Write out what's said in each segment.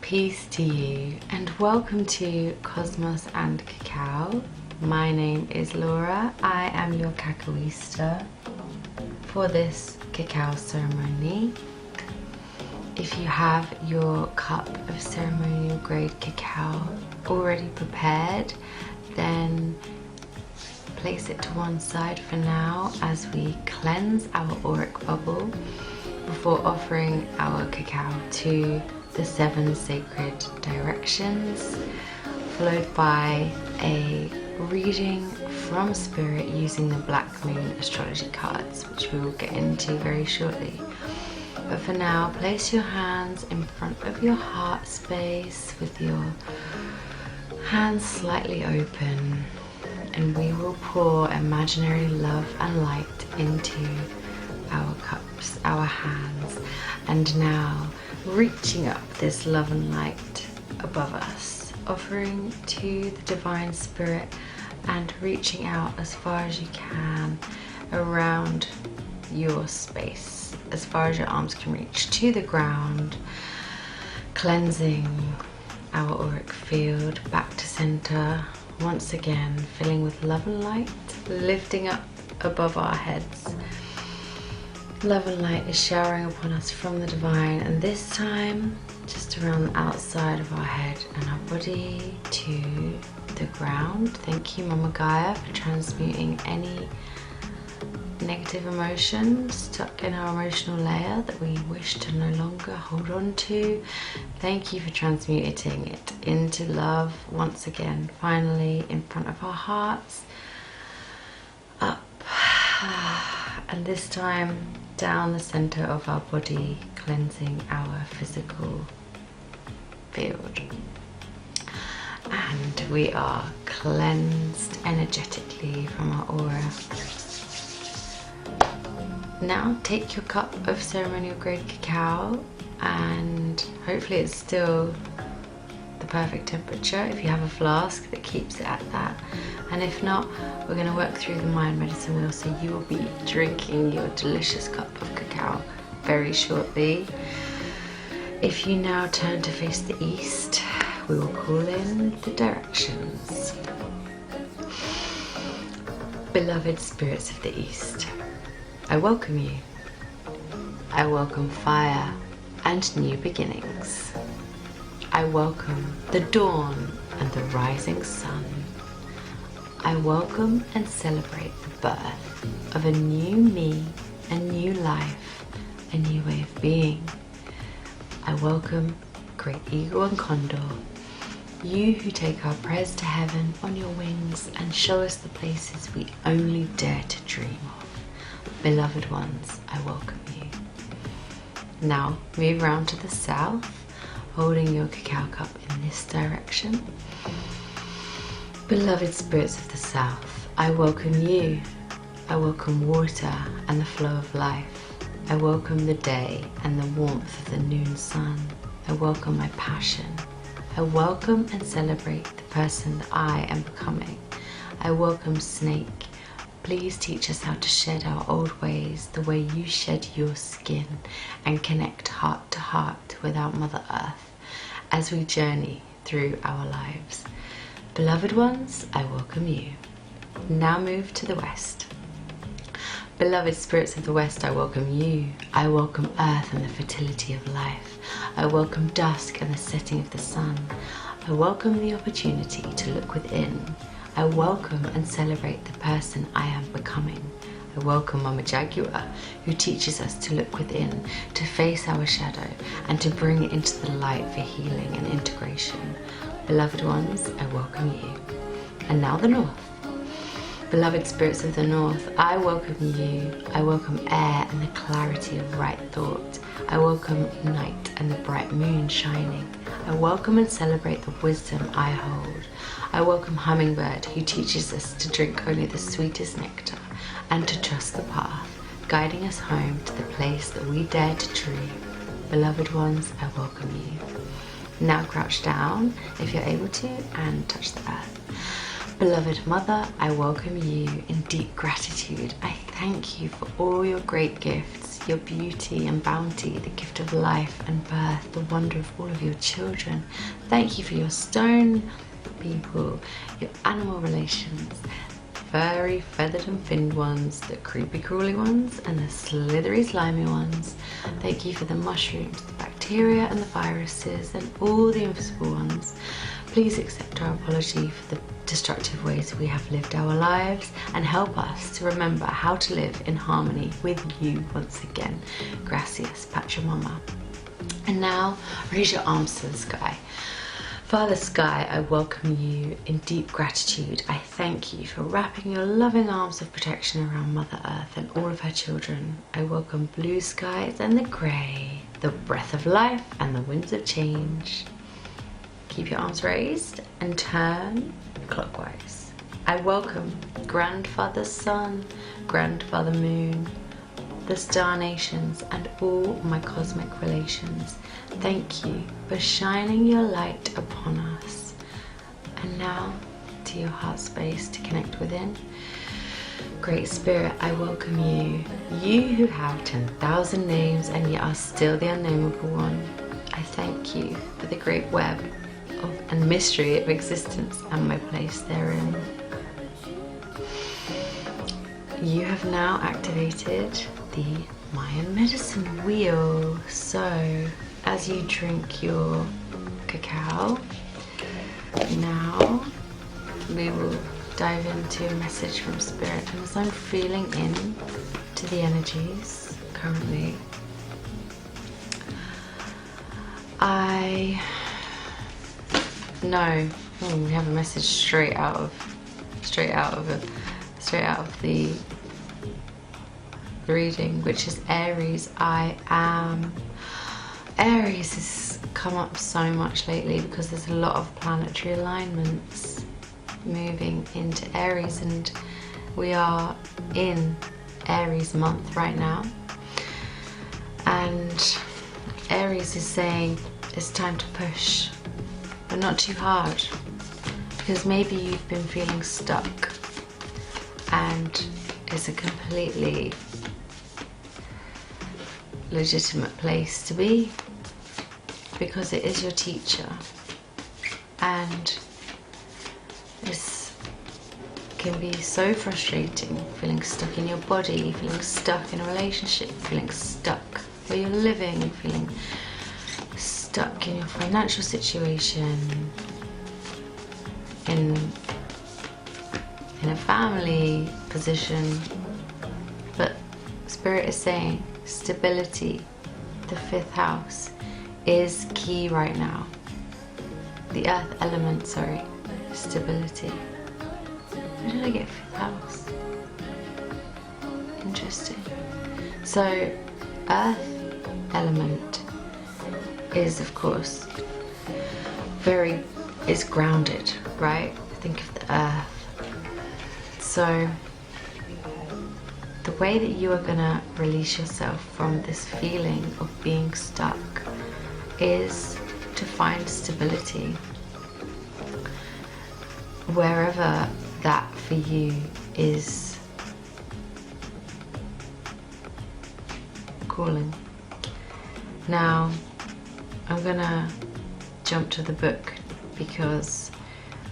Peace to you and welcome to Cosmos and Cacao. My name is Laura. I am your Cacoista for this cacao ceremony. If you have your cup of ceremonial grade cacao already prepared, then place it to one side for now as we cleanse our auric bubble before offering our cacao to the 7 sacred directions, followed by a reading from Spirit using the Black Moon astrology cards, which we will get into very shortly. But for now, place your hands in front of your heart space with your hands slightly open, and we will pour imaginary love and light into our cups, our hands, and now reaching up this love and light above us, offering to the Divine Spirit and reaching out as far as you can around your space, as far as your arms can reach to the ground, cleansing our auric field back to center, once again filling with love and light, lifting up above our heads. Love and light is showering upon us from the divine, and this time just around the outside of our head and our body to the ground. Thank you, Mama Gaia, for transmuting any negative emotions stuck in our emotional layer that we wish to no longer hold on to. Thank you for transmuting it into love once again, finally in front of our hearts, up, and this time down the center of our body, cleansing our physical field. And we are cleansed energetically from our aura. Now take your cup of ceremonial grade cacao, and hopefully it's still the perfect temperature if you have a flask that keeps it at that, and if not, we're going to work through the mind medicine wheel, so you will be drinking your delicious cup of cacao very shortly. If you now turn to face the east, we will call in the directions. Beloved spirits of the east, I welcome you. I welcome fire and new beginnings. I welcome the dawn and the rising sun. I welcome and celebrate the birth of a new me, a new life, a new way of being. I welcome Great Eagle and Condor, you who take our prayers to heaven on your wings and show us the places we only dare to dream of. Beloved ones, I welcome you. Now move around to the south, holding your cacao cup in this direction. Beloved spirits of the south, I welcome you. I welcome water and the flow of life. I welcome the day and the warmth of the noon sun. I welcome my passion. I welcome and celebrate the person that I am becoming. I welcome Snake. Please teach us how to shed our old ways the way you shed your skin and connect heart to heart with our Mother Earth as we journey through our lives. Beloved ones, I welcome you. Now move to the west. Beloved spirits of the west, I welcome you. I welcome earth and the fertility of life. I welcome dusk and the setting of the sun. I welcome the opportunity to look within. I welcome and celebrate the person I am becoming. I welcome Mama Jaguar, who teaches us to look within, to face our shadow, and to bring it into the light for healing and integration. Beloved ones, I welcome you. And now the north. Beloved spirits of the north, I welcome you. I welcome air and the clarity of right thought. I welcome night and the bright moon shining. I welcome and celebrate the wisdom I hold. I welcome Hummingbird, who teaches us to drink only the sweetest nectar and to trust the path, guiding us home to the place that we dare to dream. Beloved ones, I welcome you. Now crouch down if you're able to and touch the earth. Beloved Mother, I welcome you in deep gratitude. I thank you for all your great gifts your beauty and bounty, the gift of life and birth, the wonder of all of your children. Thank you for your stone people, your animal relations, furry, feathered and finned ones, the creepy crawly ones and the slithery slimy ones. Thank you for the mushrooms, the bacteria and the viruses and all the invisible ones. Please accept our apology for the destructive ways we have lived our lives and help us to remember how to live in harmony with you once again. Gracias, Pachamama. And now raise your arms to the sky. Father Sky, I welcome you in deep gratitude. I thank you for wrapping your loving arms of protection around Mother Earth and all of her children. I welcome blue skies and the grey, the breath of life and the winds of change. Keep your arms raised and turn clockwise. I welcome Grandfather Sun, Grandfather Moon, the star nations and all my cosmic relations. Thank you for shining your light upon us. And now to your heart space to connect within. Great Spirit, I welcome you. You who have 10,000 names and yet are still the unnamable one. I thank you for the great web and mystery of existence and my place therein. You have now activated the Mayan medicine wheel. So as you drink your cacao, now we will dive into a message from Spirit. And as I'm feeling in to the energies currently, I know we have a message straight out of the reading, which is Aries. I am. Aries has come up so much lately because there's a lot of planetary alignments moving into Aries, and we are in Aries month right now, and Aries is saying it's time to push, but not too hard, because maybe you've been feeling stuck, and it's a completely legitimate place to be, because it is your teacher, and this can be so frustrating, feeling stuck in your body, feeling stuck in a relationship, feeling stuck where you're living, feeling stuck in your financial situation, in a family position. But Spirit is saying stability, the 5th house, is key right now. The earth element, sorry, stability. Where did I get 5th house? Interesting. So earth element is, of course, is grounded, right? Think of the earth. So the way that you are gonna release yourself from this feeling of being stuck is to find stability wherever that for you is calling. Now I'm gonna jump to the book, because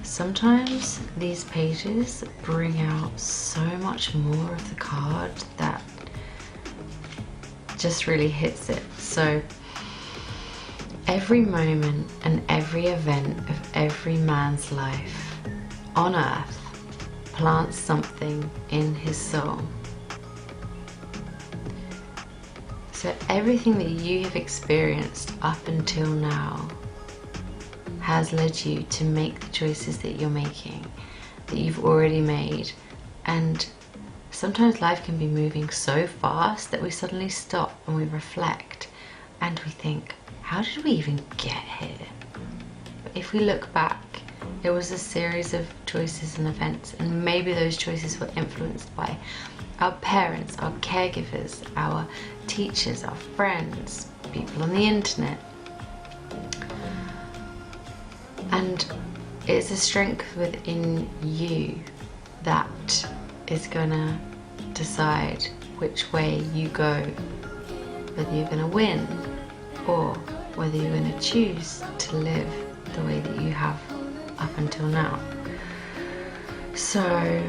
sometimes these pages bring out so much more of the card that just really hits it. So every moment and every event of every man's life on earth plants something in his soul. So everything that you have experienced up until now has led you to make the choices that you're making, that you've already made. And sometimes life can be moving so fast that we suddenly stop and we reflect and we think, how did we even get here? But if we look back, it was a series of choices and events, and maybe those choices were influenced by our parents, our caregivers, our teachers, our friends, people on the internet. And it's a strength within you that is gonna decide which way you go whether you're going to win or whether you're going to choose to live the way that you have up until now. So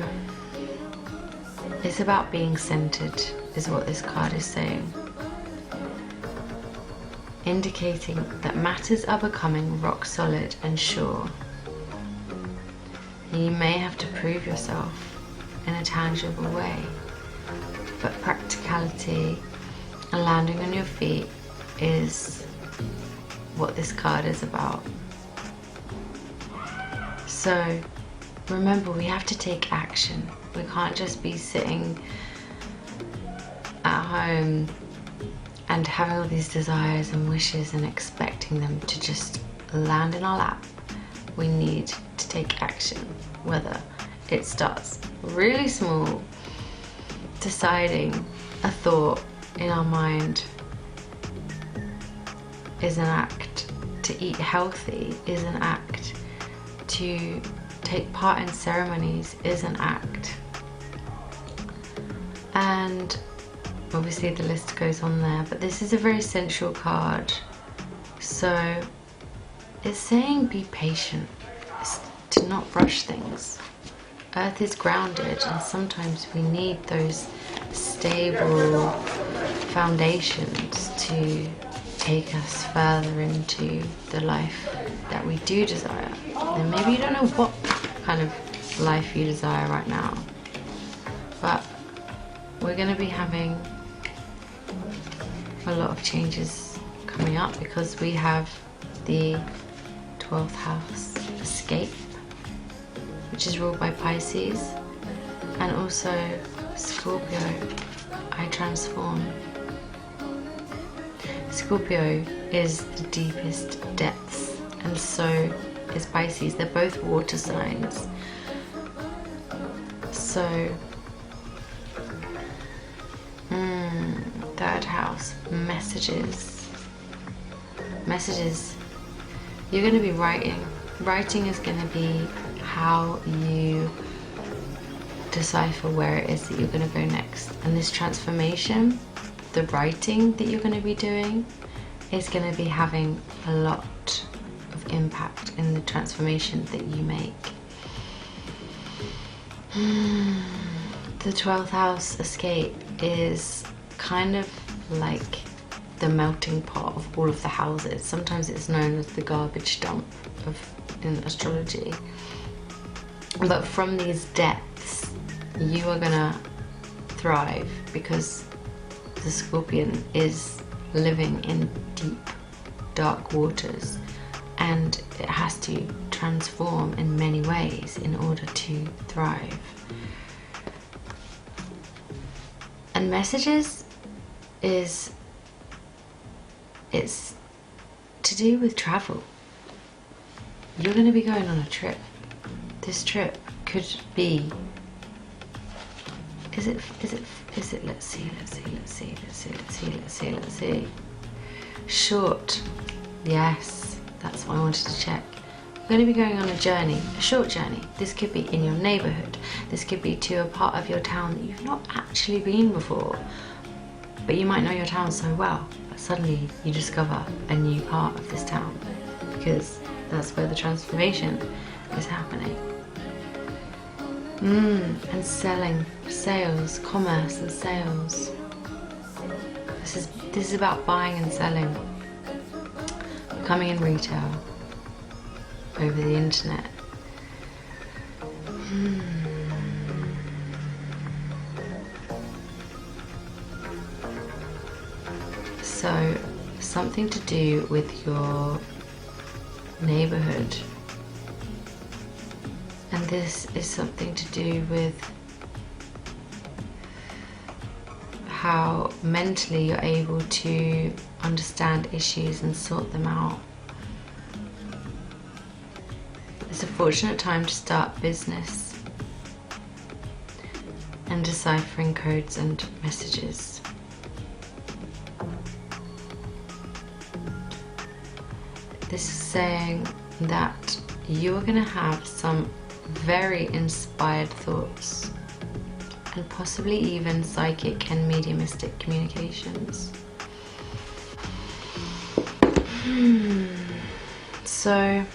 it's about being centered, is what this card is saying, indicating that matters are becoming rock solid and sure. You may have to prove yourself in a tangible way, but practicality and landing on your feet is what this card is about. So remember, we have to take action. We can't just be sitting at home and having all these desires and wishes and expecting them to just land in our lap. We need to take action, whether it starts really small, deciding a thought in our mind is an act, to eat healthy is an act, to take part in ceremonies is an act, and obviously the list goes on there, but this is a very sensual card. So it's saying be patient, it's to not rush things. Earth is grounded, and sometimes we need those stable foundations to take us further into the life that we do desire. And maybe you don't know what kind of life you desire right now, but we're going to be having a lot of changes coming up because we have the 12th house escape, which is ruled by Pisces, and also Scorpio, I transform. Scorpio is the deepest depths, and so is Pisces. They're both water signs. So third house, messages. You're going to be writing is going to be how you decipher where it is that you're going to go next. And this transformation, the writing that you're going to be doing, is going to be having a lot of impact in the transformation that you make. The 12th house escape is kind of like the melting pot of all of the houses. Sometimes it's known as the garbage dump in astrology. But from these depths, you are gonna thrive because the Scorpion is living in deep, dark waters, and it has to transform in many ways in order to thrive. And messages it's to do with travel. You're going to be going on a trip. This trip could be, is it, let's see. Short. Yes, that's what I wanted to check. You're going to be going on a journey, a short journey. This could be in your neighborhood. This could be to a part of your town that you've not actually been before, but you might know your town so well, but suddenly you discover a new part of this town because that's where the transformation is happening. And selling, sales, commerce and sales. This is about buying and selling, becoming in retail over the internet. So something to do with your neighborhood, and this is something to do with how mentally you're able to understand issues and sort them out. It's a fortunate time to start business and deciphering codes and messages. This is saying that you are going to have some very inspired thoughts and possibly even psychic and mediumistic communications. So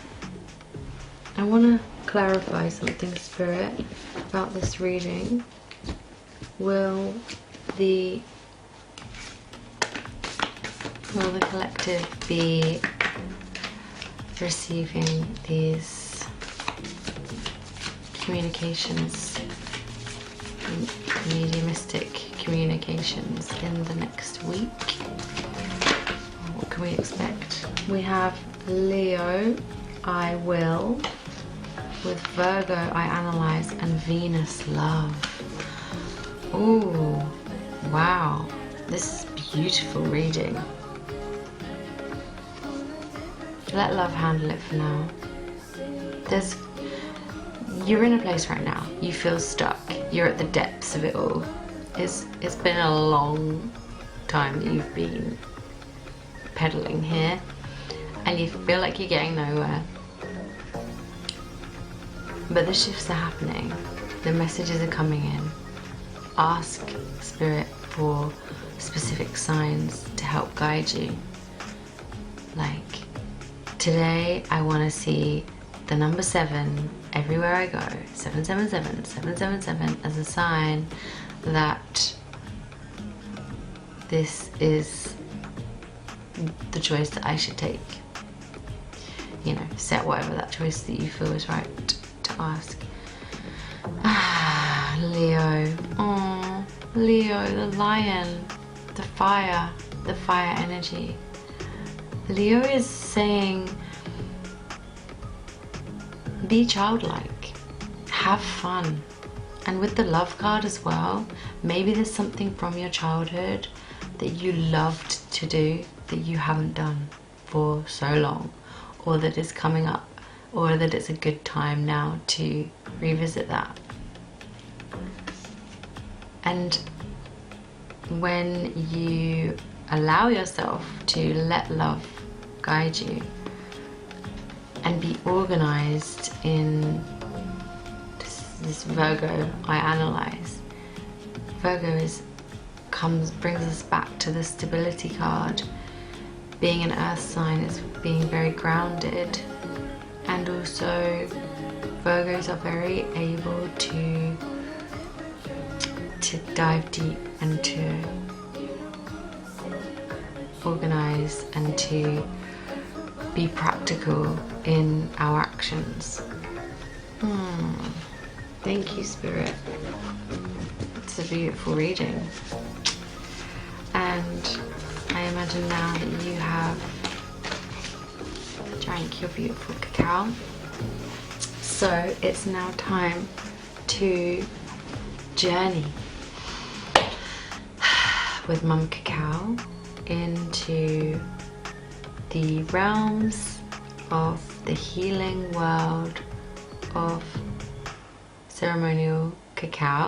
I want to clarify something, Spirit, about this reading. Will the collective be receiving these communications, mediumistic communications, in the next week? What can we expect? We have Leo, I will. With Virgo, I analyze, and Venus, love. Ooh, wow, this is beautiful reading. Let love handle it for now. You're in a place right now. You feel stuck. You're at the depths of it all. It's been a long time that you've been pedaling here, and you feel like you're getting nowhere. But the shifts are happening. The messages are coming in. Ask Spirit for specific signs to help guide you. Like, today I want to see the number 7 everywhere I go. 777, 777 as a sign that this is the choice that I should take. You know, set whatever that choice that you feel is right to ask. Leo. Oh, Leo, the lion, the fire energy. Leo is saying, be childlike, have fun. And with the love card as well, maybe there's something from your childhood that you loved to do that you haven't done for so long, or that is coming up, or that it's a good time now to revisit that. And when you allow yourself to let love guide you and be organized in this Virgo, I analyze. Virgo brings us back to the stability card. Being an earth sign is being very grounded, and also Virgos are very able to dive deep and to organize and to be practical in our actions. Thank you, Spirit. It's a beautiful reading. And I imagine now that you have drank your beautiful cacao. So it's now time to journey with Mum Cacao into the realms of the healing world of ceremonial cacao.